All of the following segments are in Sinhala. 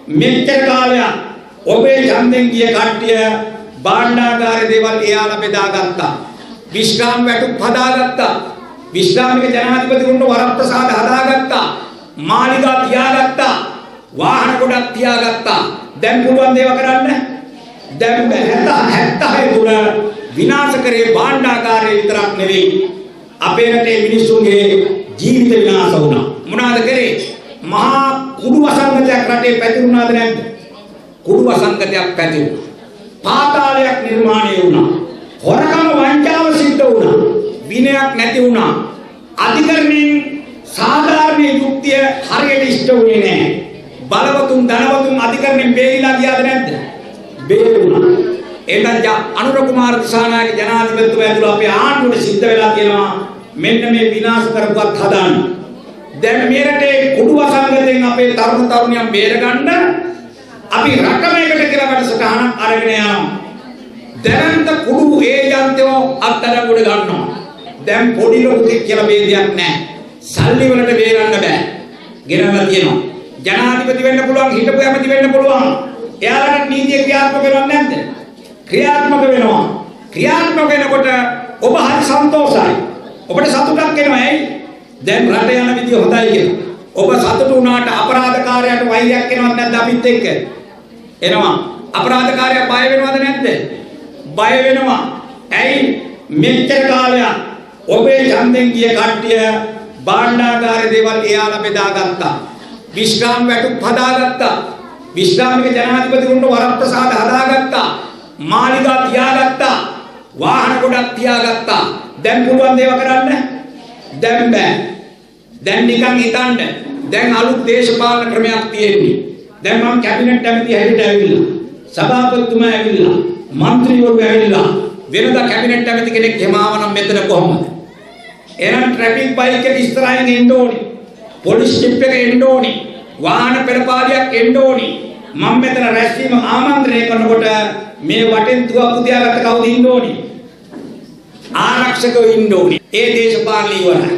මෙච්චර කාලයක් ඔබේ ඡන්දෙන් ගිය කට්ටිය භාණ්ඩාගාරේ දේවල් එයාලා බෙදාගත්තා. විශ්‍රාම වැටුප් හදාගත්තා. විශ්‍රාමික ජනාධිපතිතුන්ට වරප්‍රසාද හදාගත්තා. මාලිගා තියාගත්තා. වාහන ගොඩක් තියාගත්තා. දැන් පුළුවන් දේව කරන්න. දැන් 76 තුල විනාශ කරේ භාණ්ඩාගාරය විතරක් නෙවෙයි. අපේ රටේ මිනිස්සුන්ගේ ජීවිත විනාශ වුණා. මොනවාද කරේ? මහා කුඩු වසංගතයක් රටේ පැතිරුණාද නැද්ද? කුඩු වසංගතයක් පැතිරුණා. පාතාලයක් නිර්මාණය වුණා. හොරකම වංචාව සිද්ධ වුණා. විනයක් නැති වුණා. අධිකරණයෙන් සාධාරණ යුක්තිය හරියට ඉෂ්ට වුණේ නැහැ. බලවතුන් ධනවතුන් අධිකරණයෙන් බේරිලා ගියාද නැද්ද? බේරුණා. එතන අනුර කුමාර දිසානායක ජනාධිපතිතුමා ඇතුළු අපේ ආණ්ඩුවට සිද්ධ වෙලා තියෙනවා මෙන්න මේ විනාශ කරපුවත් හදාන්න. දැන් මේ රටේ කුඩු වසංගතයෙන් අපේ තරුණ තරුණියන් බේරගන්න අපි රටමයකට කියලා වැඩසටහනක් අරගෙන යනවා. දැනන්ත කුඩු ඒජන්තයෝ අත්අඩංගුවට ගන්නවා. දැන් පොඩි ලොකු කියලා ભેදයක් නැහැ. සල්ලි වලට බේරන්න බෑ. ගෙනල්ලා තියෙනවා. ජනාධිපති වෙන්න පුළුවන්, හිටපු ඇමති වෙන්න පුළුවන්. එයාලට නීතිය ක්‍රියාත්මක කරන්නේ නැද්ද? ක්‍රියාත්මක වෙනවා. ක්‍රියාත්මක වෙනකොට ඔබ හරි සන්තෝෂයි. ඔබට සතුටක් එනවා. ඇයි? දැන් රට යන විදිය හොඳයි කියලා. ඔබ සතුටු වුණාට අපරාධකාරයාට වෛරයක් එනවද නැද්ද අපිත් එක්ක? එනවා. අපරාධකාරයා බය වෙනවද නැද්ද? බය වෙනවා. ඇයි? මෙච්චර කාලයක් ඔබේ ඡන්දෙන් ගිය කට්ටිය භාණ්ඩාගාරේ දේවල් එයාලා බෙදාගත්තා. විශ්‍රාම වැටුප් හදාගත්තා. විශ්‍රාමික ජනාධිපතිතුන්ට වරප්‍රසාද හදාගත්තා. මාලිගා තියාගත්තා. වාහන ගොඩක් තියාගත්තා. දැන් පුළුවන් දේව කරන්න. දැන් බෑ. දැන් නිකන් හිතන්න. දැන් අලුත් දේශපාලන ක්‍රමයක් තියෙන්නේ. දැන් මම කැබිනට් ඇමති හැටියට ඇවිල්ලා. සභාපතිතුමා ඇවිල්ලා. മന്ത്രിවරු ඇවිල්ලා. වෙනදා කැබිනට් ඇමති කෙනෙක් එමාව නම් මෙතන කොහොමද? එහෙනම් ට්‍රැෆික් බයික් එක ඉස්සරහින් එන්න ඕනේ. පොලිස් ජීප් එක එන්න ඕනේ. වාහන පෙරපාලියක් එන්න ඕනේ. මම මෙතන රැස්වීම ආමන්ත්‍රණය කරනකොට මේ වටෙන් තුවක්කු තියාගත්ත කවුද ඉන්න ඕනේ? ආරක්ෂකව ඉන්න ඕනේ. ඒ දේශපාලන ඉවරයි.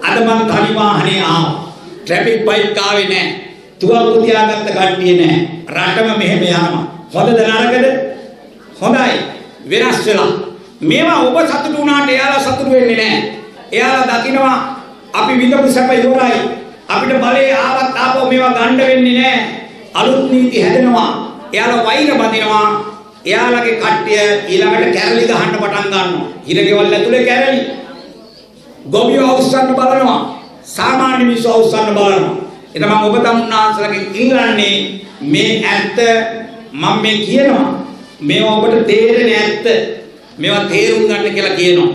අද මම තනි වාහනේ ආවා. ට්‍රැෆික් බයික් ආවේ නැහැ. තුවක්කු තියාගත්ත කට්ටිය නැහැ. රටම මෙහෙම යනවා. හොඳද නරකද? හොඳයි. වෙනස් වෙලා. මේවා ඔබ සතුටු වුණාට එයාලා සතුටු වෙන්නේ නැහැ. එයාලා දකිනවා අපි විඳපු සැප ඉවරයි. අපිට බලේ ආවත් ආපහු මේවා ගන්න වෙන්නේ නැහැ. අලුත් නීති හැදෙනවා. එයාලා වෛර බඳිනවා. එයාලගේ කට්ටිය ඊළඟට කැරලි ගහන්න පටන් ගන්නවා. හිරගෙවල් ඇතුලේ කැරලි. ගොවියෝ අවුස්සන්න බලනවා. සාමාන්‍ය මිනිස්සු අවුස්සන්න බලනවා. එතන මම ඔබ තමුන්නාන්සලගෙන් ඉල්ලන්නේ මේ ඇත්ත මම මේ කියනවා. මේවා ඔබට තේරෙන්නේ ඇත්ත. මේවා තේරුම් ගන්න කියලා කියනවා.